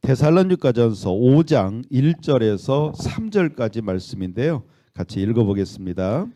데살로니가전서 5장 1절에서 3절까지 말씀인데요. 같이 읽어보겠습니다.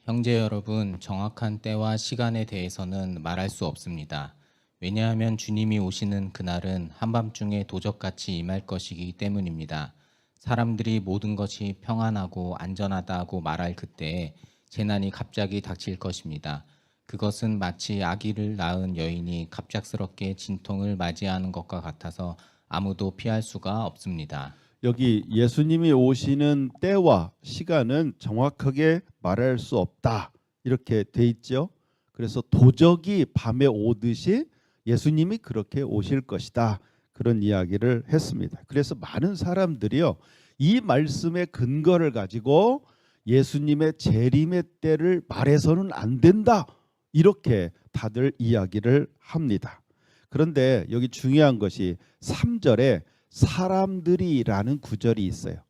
형제 여러분, 정확한 때와 시간에 대해서는 말할 수 없습니다. 왜냐하면 주님이 오시는 그날은 한밤중에 도적같이 임할 것이기 때문입니다. 사람들이 모든 것이 평안하고 안전하다고 말할 그때에 재난이 갑자기 닥칠 것입니다. 그것은 마치 아기를 낳은 여인이 갑작스럽게 진통을 맞이하는 것과 같아서 아무도 피할 수가 없습니다. 여기 예수님이 오시는 때와 시간은 정확하게 말할 수 없다 이렇게 돼 있죠. 그래서 도적이 밤에 오듯이 예수님이 그렇게 오실 것이다 그런 이야기를 했습니다. 그래서 많은 사람들이요 이 말씀의 근거를 가지고 예수님의 재림의 때를 말해서는 안 된다 이렇게 다들 이야기를 합니다. 그런데 여기 중요한 것이 3절에 사람들이라는 구절이 있어요.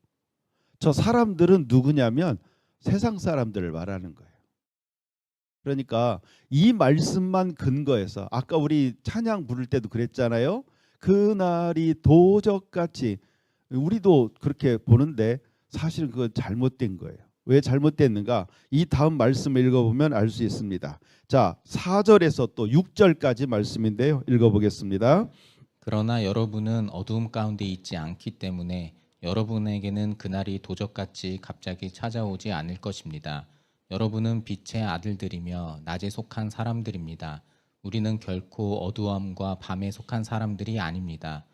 저 사람들은 누구냐면 세상 사람들을 말하는 거예요. 그러니까 이 말씀만 근거해서 아까 우리 찬양 부를 때도 그랬잖아요. 그날이 도적같이 우리도 그렇게 보는데 사실은 그건 잘못된 거예요. 왜 잘못됐는가? 이 다음 말씀을 읽어보면 알 수 있습니다. 자, 4절에서 또 6절까지 말씀인데요. 읽어보겠습니다. 그러나 여러분은 어두움 가운데 있지 않기 때문에 여러분에게는 그날이 도적같이 갑자기 찾아오지 않을 것입니다. 여러분은 빛의 아들들이며 낮에 속한 사람들입니다. 우리는 결코 어두움과 밤에 속한 사람들이 아닙니다.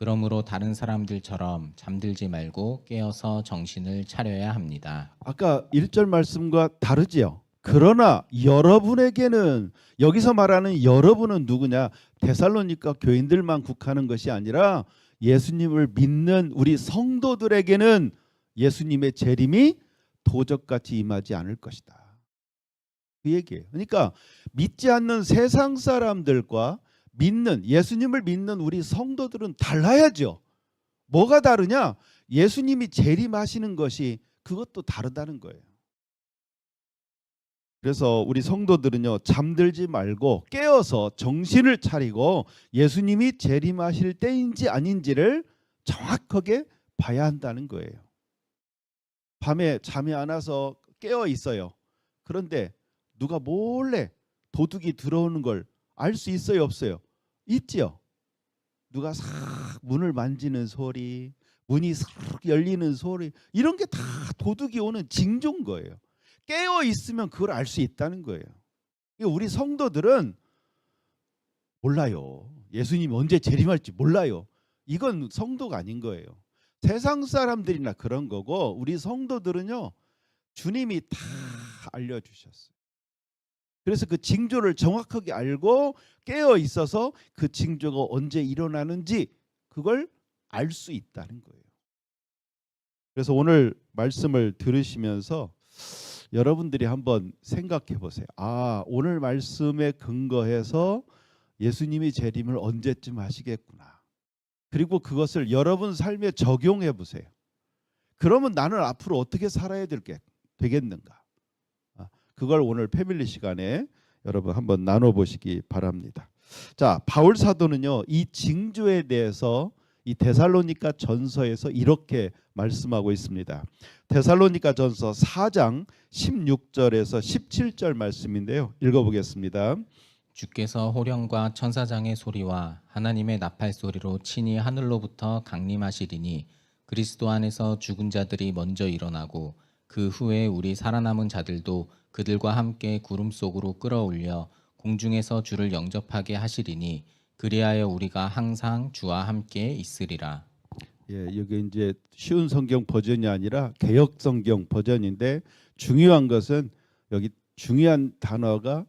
그러므로 다른 사람들처럼 잠들지 말고 깨어서 정신을 차려야 합니다. 아까 1절 말씀과 다르지요. 그러나 여러분에게는 여기서 말하는 여러분은 누구냐? 데살로니가 교인들만 국하는 것이 아니라 예수님을 믿는 우리 성도들에게는 예수님의 재림이 도적같이 임하지 않을 것이다. 그 얘기예요. 그러니까 믿지 않는 세상 사람들과 믿는 예수님을 믿는 우리 성도들은 달라야죠. 뭐가 다르냐? 예수님이 재림하시는 것이 그것도 다르다는 거예요. 그래서 우리 성도들은요 잠들지 말고 깨어서 정신을 차리고 예수님이 재림하실 때인지 아닌지를 정확하게 봐야 한다는 거예요. 밤에 잠이 안 와서 깨어 있어요. 그런데 누가 몰래 도둑이 들어오는 걸 알 수 있어요 없어요? 있지요. 누가 싹 문을 만지는 소리, 문이 싹 열리는 소리 이런 게 다 도둑이 오는 징조인 거예요. 깨어 있으면 그걸 알 수 있다는 거예요. 우리 성도들은 몰라요. 예수님이 언제 재림할지 몰라요. 이건 성도가 아닌 거예요. 세상 사람들이나 그런 거고 우리 성도들은요 주님이 다 알려주셨어요. 그래서 그 징조를 정확하게 알고 깨어 있어서 그 징조가 언제 일어나는지 그걸 알 수 있다는 거예요. 그래서 오늘 말씀을 들으시면서 여러분들이 한번 생각해 보세요. 아, 오늘 말씀에 근거해서 예수님이 재림을 언제쯤 하시겠구나. 그리고 그것을 여러분 삶에 적용해 보세요. 그러면 나는 앞으로 어떻게 살아야 되겠는가? 그걸 오늘 패밀리 시간에 여러분 한번 나눠보시기 바랍니다. 자, 바울 사도는요 이 징조에 대해서 이 데살로니가 전서에서 이렇게 말씀하고 있습니다. 데살로니가 전서 4장 16절에서 17절 말씀인데요. 읽어보겠습니다. 주께서 호령과 천사장의 소리와 하나님의 나팔 소리로 친히 하늘로부터 강림하시리니 그리스도 안에서 죽은 자들이 먼저 일어나고 그 후에 우리 살아남은 자들도 그들과 함께 구름 속으로 끌어올려 공중에서 주를 영접하게 하시리니 그리하여 우리가 항상 주와 함께 있으리라. 예, 여기 이제 쉬운 성경 버전이 아니라 개역 성경 버전인데 중요한 것은 여기 중요한 단어가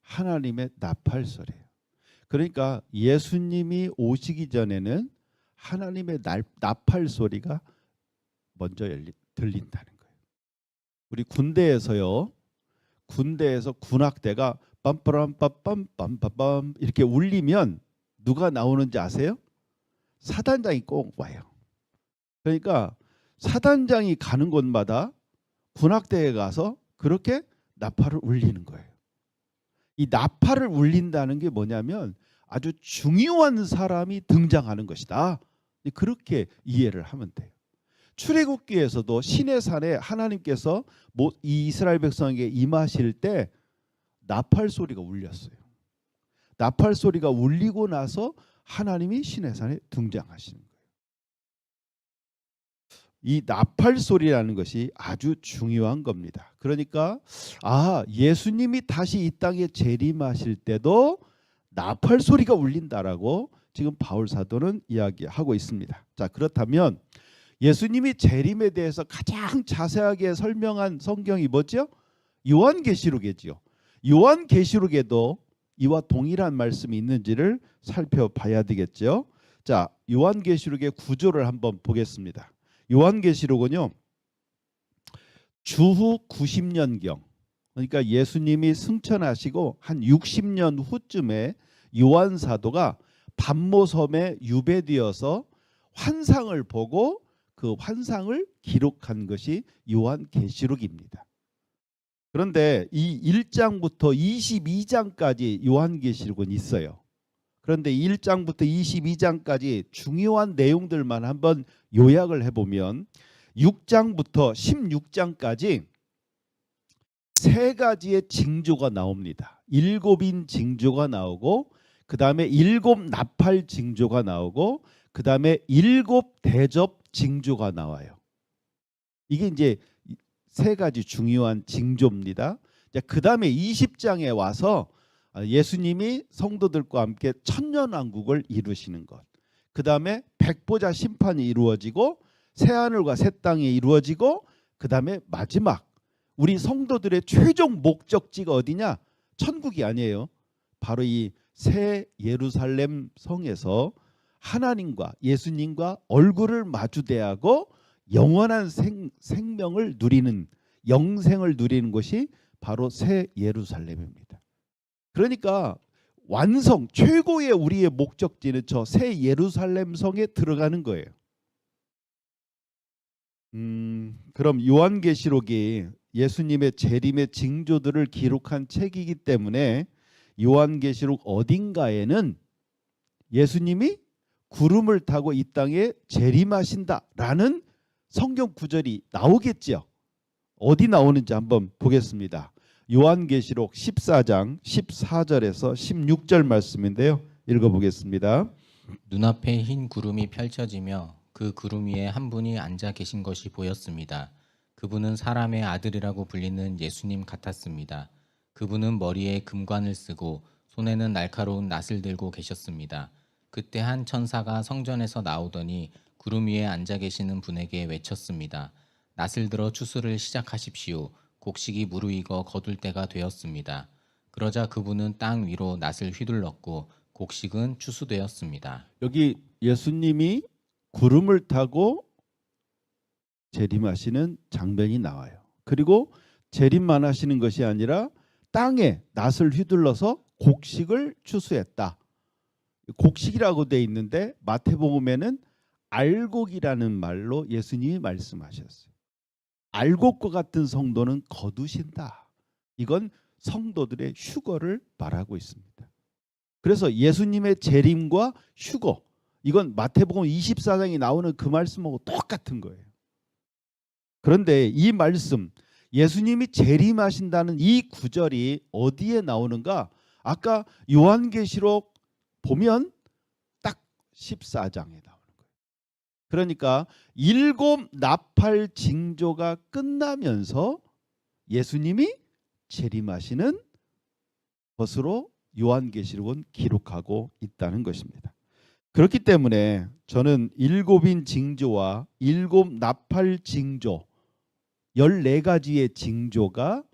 하나님의 나팔 소리예요. 그러니까 예수님이 오시기 전에는 하나님의 나팔 소리가 먼저 들린다는 거예요. 우리 군대에서요. 군대에서 군악대가 빰빠람빰빰빰빰빰 이렇게 울리면 누가 나오는지 아세요? 사단장이 꼭 와요. 그러니까 사단장이 가는 곳마다 군악대에 가서 그렇게 나팔을 울리는 거예요. 이 나팔을 울린다는 게 뭐냐면 아주 중요한 사람이 등장하는 것이다. 그렇게 이해를 하면 돼요. 출애굽기에서도 시내 산에 하나님께서 이 이스라엘 백성에게 임하실 때 나팔 소리가 울렸어요. 나팔 소리가 울리고 나서 하나님이 시내 산에 등장하시는 거예요. 이 나팔 소리라는 것이 아주 중요한 겁니다. 그러니까 예수님이 다시 이 땅에 재림하실 때도 나팔 소리가 울린다라고 지금 바울 사도는 이야기하고 있습니다. 자, 그렇다면 예수님이 재림에 대해서 가장 자세하게 설명한 성경이 뭐죠? 요한계시록이지요. 요한계시록에도 이와 동일한 말씀이 있는지를 살펴봐야 되겠죠. 자, 요한계시록의 구조를 한번 보겠습니다. 요한계시록은요, 주후 90년경, 그러니까 예수님이 승천하시고 한 60년 후쯤에 요한 사도가 반모섬에 유배되어서 환상을 보고 그 환상을 기록한 것이 요한계시록입니다. 그런데 이 1장부터 22장까지 요한계시록은 있어요. 그런데 1장부터 22장까지 중요한 내용들만 한번 요약을 해보면 6장부터 16장까지 세 가지의 징조가 나옵니다. 7인 징조가 나오고, 그 다음에 7 나팔 징조가 나오고, 그 다음에 7 대접 징조가 나와요. 이게 이제 세 가지 중요한 징조입니다. 그 다음에 20장에 와서 예수님이 성도들과 함께 천년왕국을 이루시는 것, 그 다음에 백보자 심판이 이루어지고 새하늘과 새 땅이 이루어지고, 그 다음에 마지막 우리 성도들의 최종 목적지가 어디냐? 천국이 아니에요. 바로 이 새 예루살렘 성에서 하나님과 예수님과 얼굴을 마주대하고 영원한 생명을 누리는, 영생을 누리는 것이 바로 새 예루살렘입니다. 그러니까 완성, 최고의 우리의 목적지는 저 새 예루살렘 성에 들어가는 거예요. 그럼 요한계시록이 예수님의 재림의 징조들을 기록한 책이기 때문에 요한계시록 어딘가에는 예수님이 구름을 타고 이 땅에 재림하신다라는 성경 구절이 나오겠죠. 어디 나오는지 한번 보겠습니다. 요한계시록 14장 14절에서 16절 말씀인데요. 읽어보겠습니다. 눈앞에 흰 구름이 펼쳐지며 그 구름 위에 한 분이 앉아 계신 것이 보였습니다. 그분은 사람의 아들이라고 불리는 예수님 같았습니다. 그분은 머리에 금관을 쓰고 손에는 날카로운 낫을 들고 계셨습니다. 그때 한 천사가 성전에서 나오더니 구름 위에 앉아 계시는 분에게 외쳤습니다. 낫을 들어 추수를 시작하십시오. 곡식이 무르익어 거둘 때가 되었습니다. 그러자 그분은 땅 위로 낫을 휘둘렀고 곡식은 추수되었습니다. 여기 예수님이 구름을 타고 재림하시는 장면이 나와요. 그리고 재림만 하시는 것이 아니라 땅에 낫을 휘둘러서 곡식을 추수했다. 곡식이라고 돼 있는데 마태복음에는 알곡이라는 말로 예수님이 말씀하셨어요. 알곡과 같은 성도는 거두신다. 이건 성도들의 휴거를 말하고 있습니다. 그래서 예수님의 재림과 휴거, 이건 마태복음 24장에 나오는 그 말씀하고 똑같은 거예요. 그런데 이 말씀, 예수님이 재림하신다는 이 구절이 어디에 나오는가? 아까 요한계시록 보면 딱 14장에 나오는 거예요. 그러니까 7 나팔 징조가 끝나면서 예수님이 재림하시는 것으로 요한계시록은 기록하고 있다는 것입니다. 그렇기 때문에 저는 7인 징조와 7 나팔 징조, 14가지의 징조가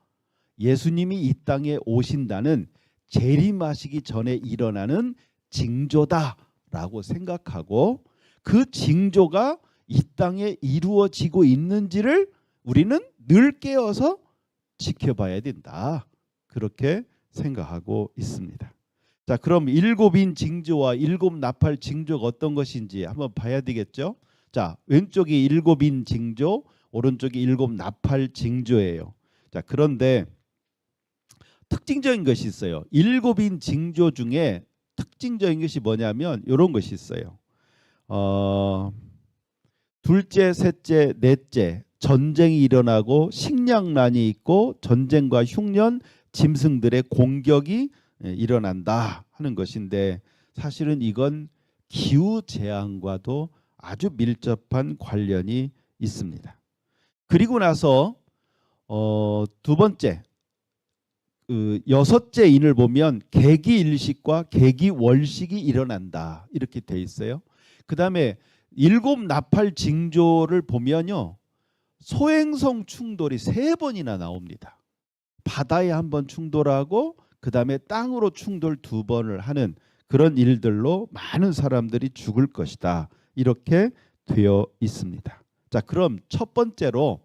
예수님이 이 땅에 오신다는, 재림하시기 전에 일어나는 징조다라고 생각하고, 그 징조가 이 땅에 이루어지고 있는지를 우리는 늘 깨어서 지켜봐야 된다. 그렇게 생각하고 있습니다. 자, 그럼 7인 징조와 7 나팔 징조가 어떤 것인지 한번 봐야 되겠죠. 자, 왼쪽이 7인 징조, 오른쪽이 7 나팔 징조예요. 자, 그런데 특징적인 것이 있어요. 7인 징조 중에 특징적인 것이 뭐냐면 이런 것이 있어요. 둘째, 셋째, 넷째 전쟁이 일어나고 식량난이 있고 전쟁과 흉년, 짐승들의 공격이 일어난다 하는 것인데 사실은 이건 기후 재앙과도 아주 밀접한 관련이 있습니다. 그리고 나서 두 번째, 여섯째 인을 보면 계기일식과 계기월식이 일어난다 이렇게 돼 있어요. 그 다음에 일곱 나팔 징조를 보면요, 소행성 충돌이 3번이나 나옵니다. 바다에 한 번 충돌하고 그 다음에 땅으로 충돌 2번을 하는 그런 일들로 많은 사람들이 죽을 것이다 이렇게 되어 있습니다. 자, 그럼 첫 번째로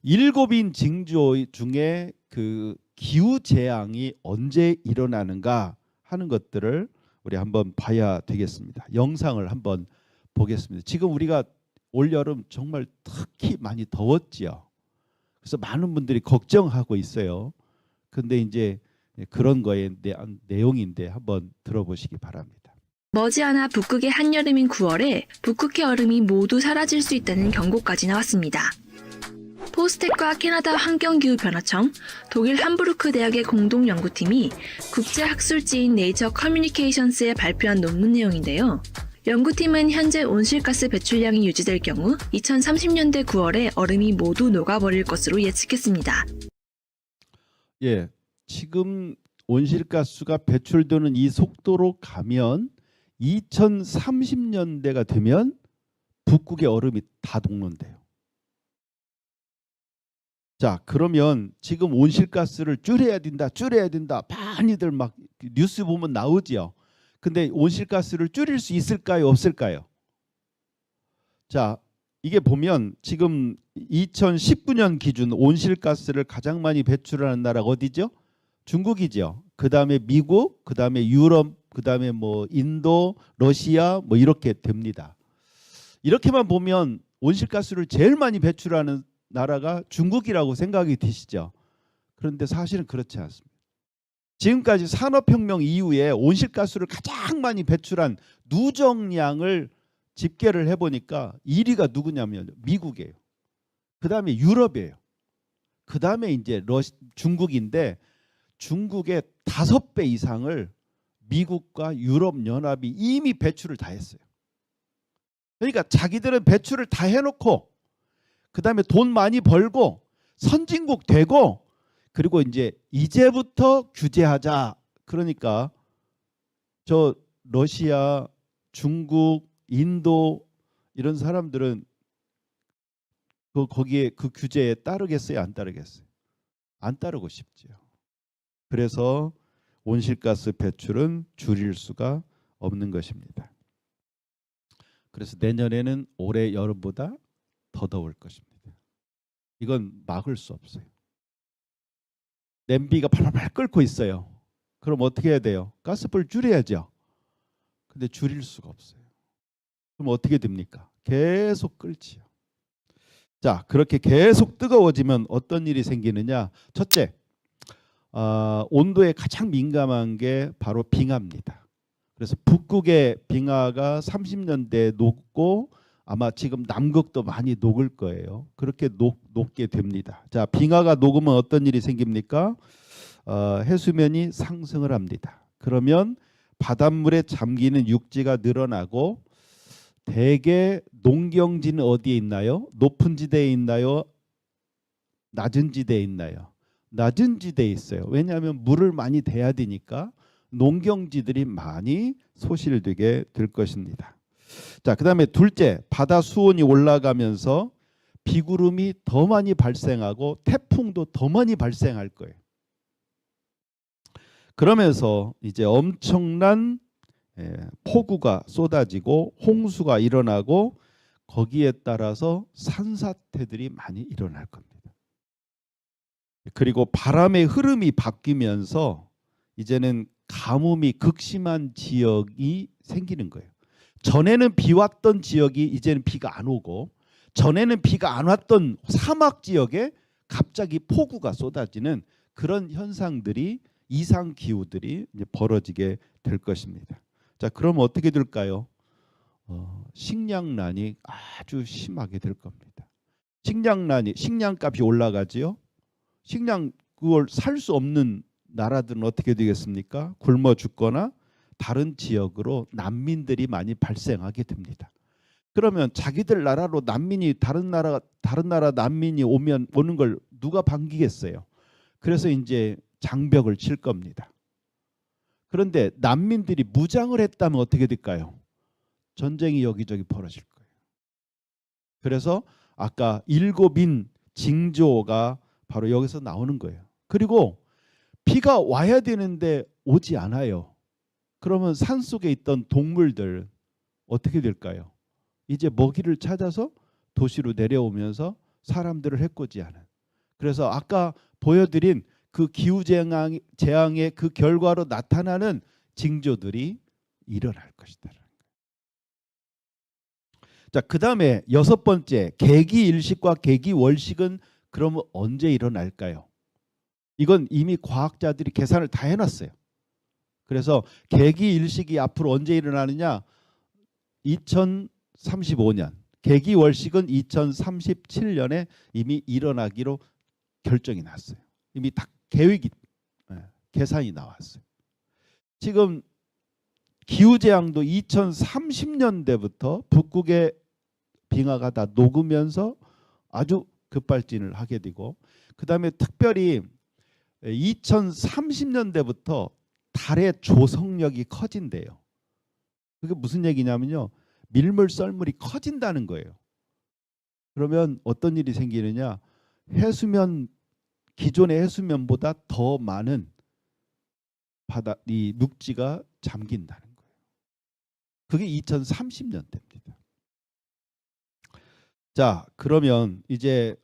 일곱인 징조 중에 그 기후 재앙이 언제 일어나는가 하는 것들을 우리 한번 봐야 되겠습니다. 영상을 한번 보겠습니다. 지금 우리가 올 여름 정말 특히 많이 더웠지요. 그래서 많은 분들이 걱정하고 있어요. 근데 이제 그런 거에 대한 내용인데 한번 들어보시기 바랍니다. 머지않아 북극의 한여름인 9월에 북극해 얼음이 모두 사라질 수 있다는 경고까지 나왔습니다. 포스텍과 캐나다 환경기후변화청, 독일 함부르크 대학의 공동 연구팀이 국제학술지인 네이처 커뮤니케이션스에 발표한 논문 내용인데요. 연구팀은 현재 온실가스 배출량이 유지될 경우 2030년대 9월에 얼음이 모두 녹아버릴 것으로 예측했습니다. 예, 지금 온실가스가 배출되는 이 속도로 가면 2030년대가 되면 북극의 얼음이 다 녹는데요. 자, 그러면 지금 온실가스를 줄여야 된다. 많이들 막 뉴스 보면 나오지요. 근데 온실가스를 줄일 수 있을까요? 없을까요? 자, 이게 보면 지금 2019년 기준 온실가스를 가장 많이 배출하는 나라가 어디죠? 중국이죠. 그 다음에 미국, 그 다음에 유럽, 그 다음에 뭐 인도, 러시아 뭐 이렇게 됩니다. 이렇게만 보면 온실가스를 제일 많이 배출하는 나라가 중국이라고 생각이 드시죠? 그런데 사실은 그렇지 않습니다. 지금까지 산업혁명 이후에 온실가스를 가장 많이 배출한 누적량을 집계를 해보니까 1위가 누구냐면 미국이에요. 그 다음에 유럽이에요. 그 다음에 이제 중국인데 중국의 5배 이상을 미국과 유럽연합이 이미 배출을 다 했어요. 그러니까 자기들은 배출을 다 해놓고 그 다음에 돈 많이 벌고 선진국 되고 그리고 이제부터 규제하자. 그러니까 저 러시아, 중국, 인도 이런 사람들은 거기에 그 규제에 따르겠어요? 안 따르겠어요? 안 따르고 싶지요. 그래서 온실가스 배출은 줄일 수가 없는 것입니다. 그래서 내년에는 올해 여름보다 더 더울 것입니다. 이건 막을 수 없어요. 냄비가 팔팔 끓고 있어요. 그럼 어떻게 해야 돼요? 가스불 줄여야죠. 근데 줄일 수가 없어요. 그럼 어떻게 됩니까? 계속 끓지요. 자, 그렇게 계속 뜨거워지면 어떤 일이 생기느냐? 첫째, 온도에 가장 민감한 게 바로 빙하입니다. 그래서 북극의 빙하가 30년대에 녹고 아마 지금 남극도 많이 녹을 거예요. 그렇게 녹게 됩니다. 자, 빙하가 녹으면 어떤 일이 생깁니까? 해수면이 상승을 합니다. 그러면 바닷물에 잠기는 육지가 늘어나고 대개 농경지는 어디에 있나요? 높은 지대에 있나요? 낮은 지대에 있나요? 낮은 지대에 있어요. 왜냐하면 물을 많이 대야 되니까 농경지들이 많이 소실되게 될 것입니다. 자, 그다음에 둘째, 바다 수온이 올라가면서 비구름이 더 많이 발생하고 태풍도 더 많이 발생할 거예요. 그러면서 이제 엄청난 폭우가 쏟아지고 홍수가 일어나고 거기에 따라서 산사태들이 많이 일어날 겁니다. 그리고 바람의 흐름이 바뀌면서 이제는 가뭄이 극심한 지역이 생기는 거예요. 전에는 비 왔던 지역이 이제는 비가 안 오고 전에는 비가 안 왔던 사막 지역에 갑자기 폭우가 쏟아지는 그런 현상들이 이상 기후들이 이제 벌어지게 될 것입니다. 자, 그럼 어떻게 될까요? 식량난이 아주 심하게 될 겁니다. 식량값이 올라가지요. 식량 그걸 살 수 없는 나라들은 어떻게 되겠습니까? 굶어 죽거나 다른 지역으로 난민들이 많이 발생하게 됩니다. 그러면 자기들 나라로 난민이 다른 나라 난민이 오는 걸 누가 반기겠어요? 그래서 이제 장벽을 칠 겁니다. 그런데 난민들이 무장을 했다면 어떻게 될까요? 전쟁이 여기저기 벌어질 거예요. 그래서 아까 7인 징조가 바로 여기서 나오는 거예요. 그리고 비가 와야 되는데 오지 않아요. 그러면 산속에 있던 동물들 어떻게 될까요? 이제 먹이를 찾아서 도시로 내려오면서 사람들을 해코지하는. 그래서 아까 보여드린 그 기후재앙의 그 결과로 나타나는 징조들이 일어날 것이다. 자, 그 다음에 6번째, 계기일식과 계기월식은 그러면 언제 일어날까요? 이건 이미 과학자들이 계산을 다 해놨어요. 그래서 계기일식이 앞으로 언제 일어나느냐? 2035년, 계기월식은 2037년에 이미 일어나기로 결정이 났어요. 이미 다 계산이 나왔어요. 지금 기후재앙도 2030년대부터 북극의 빙하가 다 녹으면서 아주 급발진을 하게 되고, 그 다음에 특별히 2030년대부터 달의 조성력이 커진대요. 그게 무슨 얘기냐면요, 밀물 썰물이 커진다는 거예요. 그러면 어떤 일이 생기느냐, 기존의 해수면보다 더 많은 이 육지가 잠긴다는 거예요. 그게 2030년대입니다. 자, 그러면 이제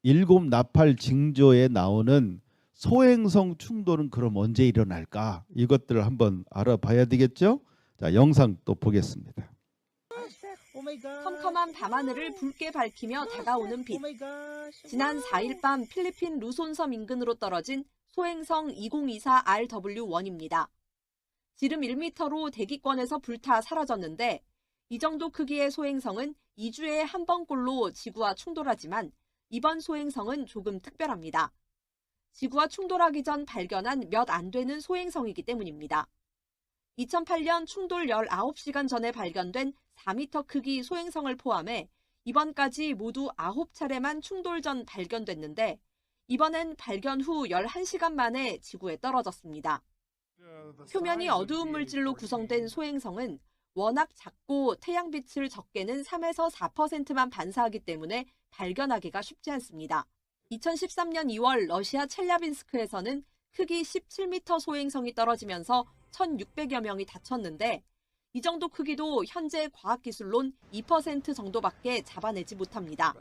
7 나팔 징조에 나오는 소행성 충돌은 그럼 언제 일어날까? 이것들을 한번 알아봐야 되겠죠? 자, 영상 또 보겠습니다. 컴컴한 밤하늘을 붉게 밝히며 다가오는 빛. 지난 4일 밤 필리핀 루손섬 인근으로 떨어진 소행성 2024RW1입니다. 지름 1m로 대기권에서 불타 사라졌는데, 이 정도 크기의 소행성은 2주에 한 번꼴로 지구와 충돌하지만 이번 소행성은 조금 특별합니다. 지구와 충돌하기 전 발견한 몇 안 되는 소행성이기 때문입니다. 2008년 충돌 19시간 전에 발견된 4m 크기 소행성을 포함해 이번까지 모두 9차례만 충돌 전 발견됐는데, 이번엔 발견 후 11시간 만에 지구에 떨어졌습니다. 표면이 어두운 물질로 구성된 소행성은 워낙 작고 태양빛을 적게는 3에서 4%만 반사하기 때문에 발견하기가 쉽지 않습니다. 2013년 2월 러시아 첼야빈스크에서는 크기 17m 소행성이 떨어지면서 1,600여 명이 다쳤는데, 이 정도 크기도 현재 과학기술론 2% 정도밖에 잡아내지 못합니다.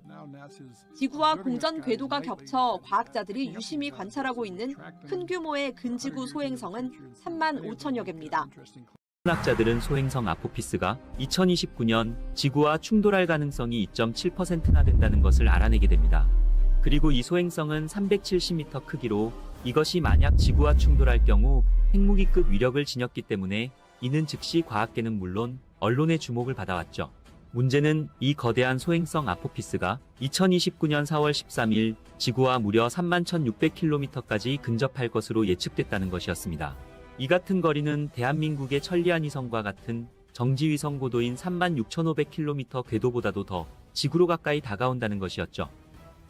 지구와 공전 궤도가 겹쳐 과학자들이 유심히 관찰하고 있는 큰 규모의 근지구 소행성은 3만 5천여 개입니다. 천문학자들은 소행성 아포피스가 2029년 지구와 충돌할 가능성이 2.7%나 된다는 것을 알아내게 됩니다. 그리고 이 소행성은 370m 크기로, 이것이 만약 지구와 충돌할 경우 핵무기급 위력을 지녔기 때문에 이는 즉시 과학계는 물론 언론의 주목을 받아왔죠. 문제는 이 거대한 소행성 아포피스가 2029년 4월 13일 지구와 무려 31,600km까지 근접할 것으로 예측됐다는 것이었습니다. 이 같은 거리는 대한민국의 천리안 위성과 같은 정지위성 고도인 36,500km 궤도보다도 더 지구로 가까이 다가온다는 것이었죠.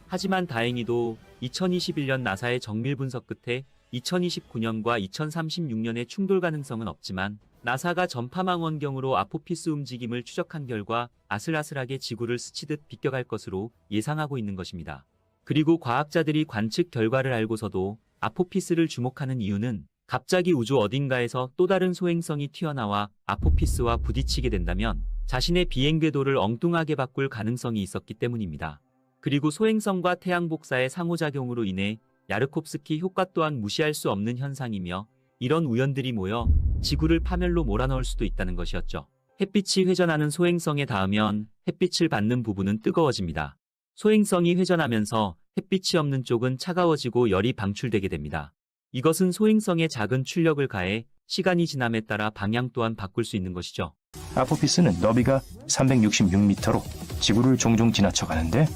하지만 다행히도 2021년 나사의 정밀 분석 끝에 2029년과 2036년의 충돌 가능성은 없지만, 나사가 전파망원경으로 아포피스 움직임을 추적한 결과 아슬아슬하게 지구를 스치듯 비껴갈 것으로 예상하고 있는 것입니다. 그리고 과학자들이 관측 결과를 알고서도 아포피스를 주목하는 이유는 갑자기 우주 어딘가에서 또 다른 소행성이 튀어나와 아포피스와 부딪히게 된다면 자신의 비행 궤도를 엉뚱하게 바꿀 가능성이 있었기 때문입니다. 그리고 소행성과 태양 복사의 상호작용으로 인해 야르콥스키 효과 또한 무시할 수 없는 현상이며, 이런 우연들이 모여 지구를 파멸로 몰아넣을 수도 있다는 것이었죠. 햇빛이 회전하는 소행성에 닿으면 햇빛을 받는 부분은 뜨거워집니다. 소행성이 회전하면서 햇빛이 없는 쪽은 차가워지고 열이 방출되게 됩니다. 이것은 소행성에 작은 출력을 가해 시간이 지남에 따라 방향 또한 바꿀 수 있는 것이죠. 아포피스는 너비가 366m로 지구를 종종 지나쳐 가는데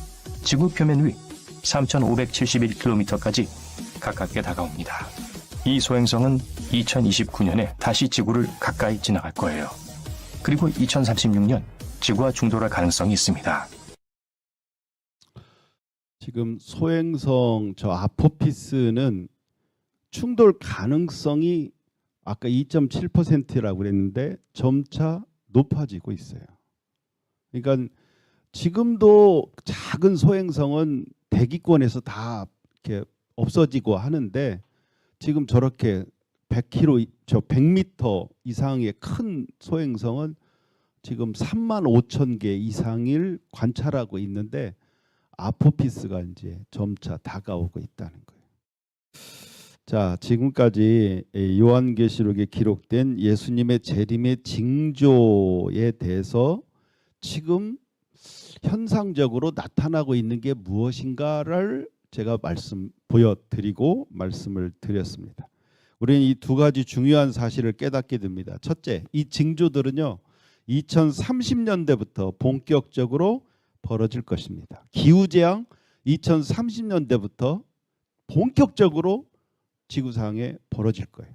지구 표면 위 3,571km까지 가깝게 다가옵니다. 이 소행성은 2029년에 다시 지구를 가까이 지나갈 거예요. 그리고 2036년 지구와 충돌할 가능성이 있습니다. 지금 소행성 저 아포피스는 충돌 가능성이 아까 2.7%라고 그랬는데 점차 높아지고 있어요. 그러니까 지금도 작은 소행성은 대기권에서 다 이렇게 없어지고 하는데 지금 저렇게 100km, 저 100m 이상의 큰 소행성은 지금 35,000개 이상을 관찰하고 있는데 아포피스가 이제 점차 다가오고 있다는 거예요. 자, 지금까지 요한계시록에 기록된 예수님의 재림의 징조에 대해서 지금 현상적으로 나타나고 있는 게 무엇인가를 제가 보여드리고 말씀을 드렸습니다. 우리는 이 두 가지 중요한 사실을 깨닫게 됩니다. 첫째, 이 징조들은요 2030년대부터 본격적으로 벌어질 것입니다. 기후재앙 2030년대부터 본격적으로 지구상에 벌어질 거예요.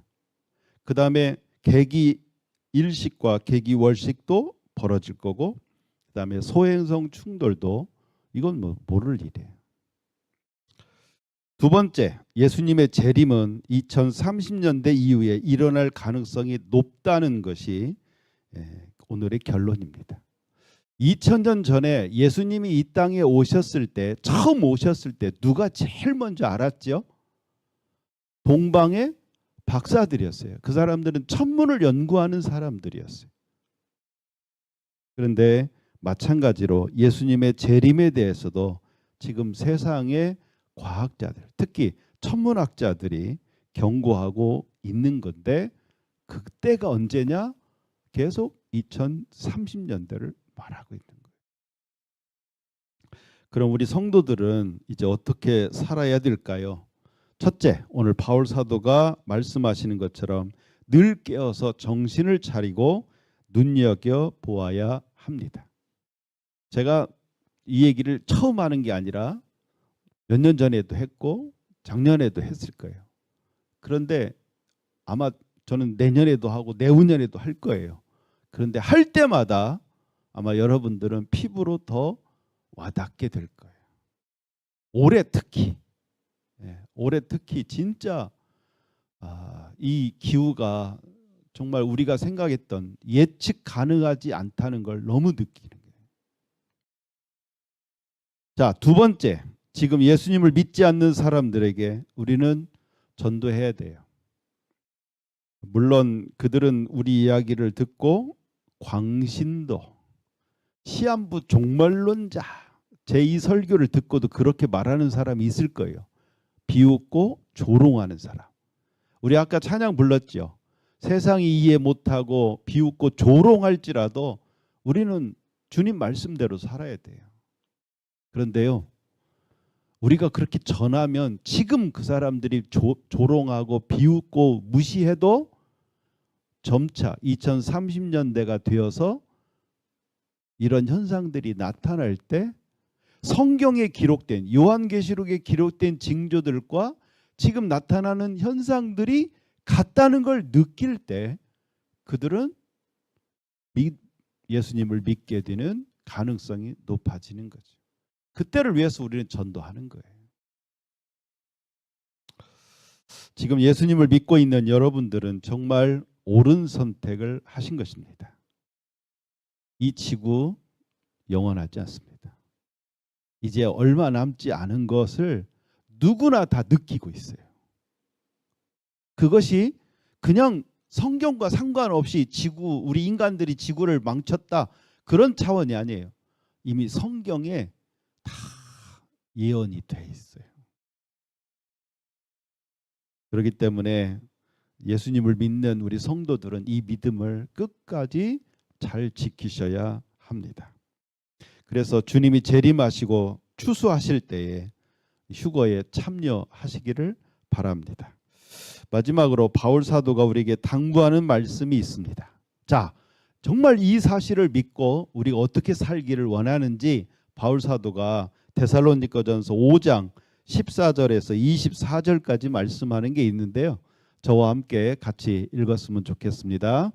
그 다음에 계기 일식과 계기 월식도 벌어질 거고, 그 다음에 소행성 충돌도 이건 뭐 모를 일이에요. 두 번째, 예수님의 재림은 2030년대 이후에 일어날 가능성이 높다는 것이 오늘의 결론입니다. 2000년 전에 예수님이 이 땅에 오셨을 때, 처음 오셨을 때 누가 제일 먼저 알았죠? 동방의 박사들이었어요. 그 사람들은 천문을 연구하는 사람들이었어요. 그런데 마찬가지로 예수님의 재림에 대해서도 지금 세상의 과학자들, 특히 천문학자들이 경고하고 있는 건데 그때가 언제냐? 계속 2030년대를 말하고 있는 거예요. 그럼 우리 성도들은 이제 어떻게 살아야 될까요? 첫째, 오늘 바울 사도가 말씀하시는 것처럼 늘 깨어서 정신을 차리고 눈여겨 보아야 합니다. 제가 이 얘기를 처음 하는 게 아니라 몇 년 전에도 했고 작년에도 했을 거예요. 그런데 아마 저는 내년에도 하고 내후년에도 할 거예요. 그런데 할 때마다 아마 여러분들은 피부로 더 와닿게 될 거예요. 올해 특히 진짜 이 기후가 정말 우리가 생각했던 예측 가능하지 않다는 걸 너무 느끼는 거예요. 자, 두 번째, 지금 예수님을 믿지 않는 사람들에게 우리는 전도해야 돼요. 물론 그들은 우리 이야기를 듣고 광신도, 시한부 종말론자, 제2 설교를 듣고도 그렇게 말하는 사람이 있을 거예요. 비웃고 조롱하는 사람. 우리 아까 찬양 불렀죠. 세상이 이해 못하고 비웃고 조롱할지라도 우리는 주님 말씀대로 살아야 돼요. 그런데요, 우리가 그렇게 전하면 지금 그 사람들이 조롱하고 비웃고 무시해도 점차 2030년대가 되어서 이런 현상들이 나타날 때 성경에 기록된, 요한계시록에 기록된 징조들과 지금 나타나는 현상들이 같다는 걸 느낄 때 그들은 예수님을 믿게 되는 가능성이 높아지는 거죠. 그때를 위해서 우리는 전도하는 거예요. 지금 예수님을 믿고 있는 여러분들은 정말 옳은 선택을 하신 것입니다. 이 지구 영원하지 않습니다. 이제 얼마 남지 않은 것을 누구나 다 느끼고 있어요. 그것이 그냥 성경과 상관없이 우리 인간들이 지구를 망쳤다 그런 차원이 아니에요. 이미 성경에 다 예언이 돼 있어요. 그렇기 때문에 예수님을 믿는 우리 성도들은 이 믿음을 끝까지 잘 지키셔야 합니다. 그래서 주님이 재림하시고 추수하실 때에 휴거에 참여하시기를 바랍니다. 마지막으로 바울 사도가 우리에게 당부하는 말씀이 있습니다. 자, 정말 이 사실을 믿고 우리가 어떻게 살기를 원하는지 바울 사도가 데살로니가전서 5장 14절에서 24절까지 말씀하는 게 있는데요. 저와 함께 같이 읽었으면 좋겠습니다.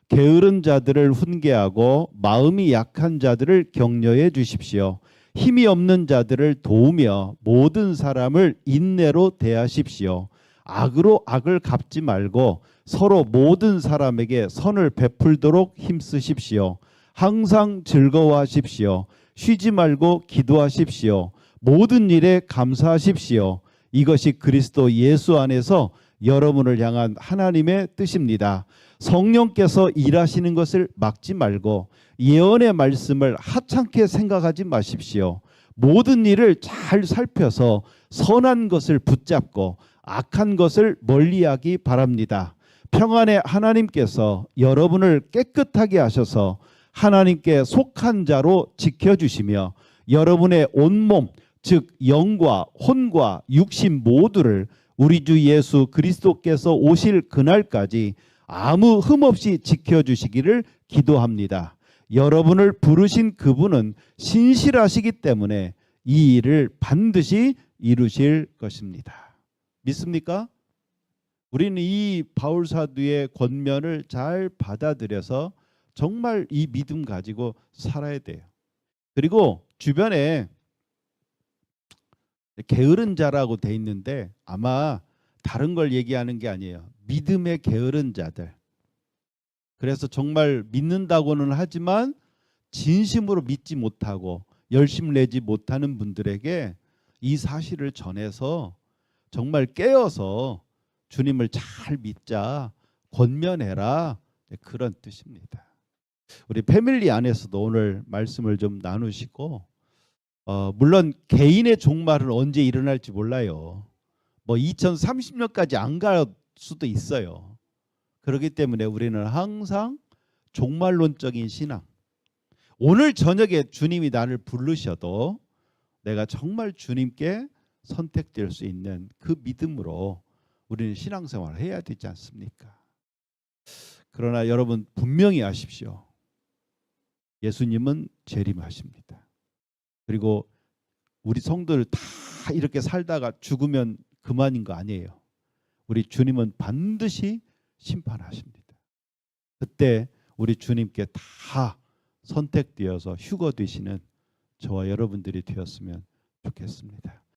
게으른 자들을 훈계하고 마음이 약한 자들을 격려해 주십시오. 힘이 없는 자들을 도우며 모든 사람을 인내로 대하십시오. 악으로 악을 갚지 말고 서로 모든 사람에게 선을 베풀도록 힘쓰십시오. 항상 즐거워하십시오. 쉬지 말고 기도하십시오. 모든 일에 감사하십시오. 이것이 그리스도 예수 안에서 여러분을 향한 하나님의 뜻입니다. 성령께서 일하시는 것을 막지 말고 예언의 말씀을 하찮게 생각하지 마십시오. 모든 일을 잘 살펴서 선한 것을 붙잡고 악한 것을 멀리하기 바랍니다. 평안의 하나님께서 여러분을 깨끗하게 하셔서 하나님께 속한 자로 지켜주시며 여러분의 온몸 즉 영과 혼과 육신 모두를 우리 주 예수 그리스도께서 오실 그날까지 아무 흠 없이 지켜주시기를 기도합니다. 여러분을 부르신 그분은 신실하시기 때문에 이 일을 반드시 이루실 것입니다. 믿습니까? 우리는 이 바울 사도의 권면을 잘 받아들여서 정말 이 믿음 가지고 살아야 돼요. 그리고 주변에 게으른 자라고 돼 있는데 아마 다른 걸 얘기하는 게 아니에요. 믿음의 게으른 자들. 그래서 정말 믿는다고는 하지만 진심으로 믿지 못하고 열심 내지 못하는 분들에게 이 사실을 전해서 정말 깨어서 주님을 잘 믿자, 권면해라, 그런 뜻입니다. 우리 패밀리 안에서도 오늘 말씀을 좀 나누시고 물론 개인의 종말은 언제 일어날지 몰라요. 뭐 2030년까지 안 갈 수도 있어요. 그렇기 때문에 우리는 항상 종말론적인 신앙. 오늘 저녁에 주님이 나를 부르셔도 내가 정말 주님께 선택될 수 있는 그 믿음으로 우리는 신앙생활을 해야 되지 않습니까? 그러나 여러분 분명히 아십시오. 예수님은 재림하십니다. 그리고 우리 성도들 다 이렇게 살다가 죽으면 그만인 거 아니에요. 우리 주님은 반드시 심판하십니다. 그때 우리 주님께 다 선택되어서 휴거되시는 저와 여러분들이 되었으면 좋겠습니다.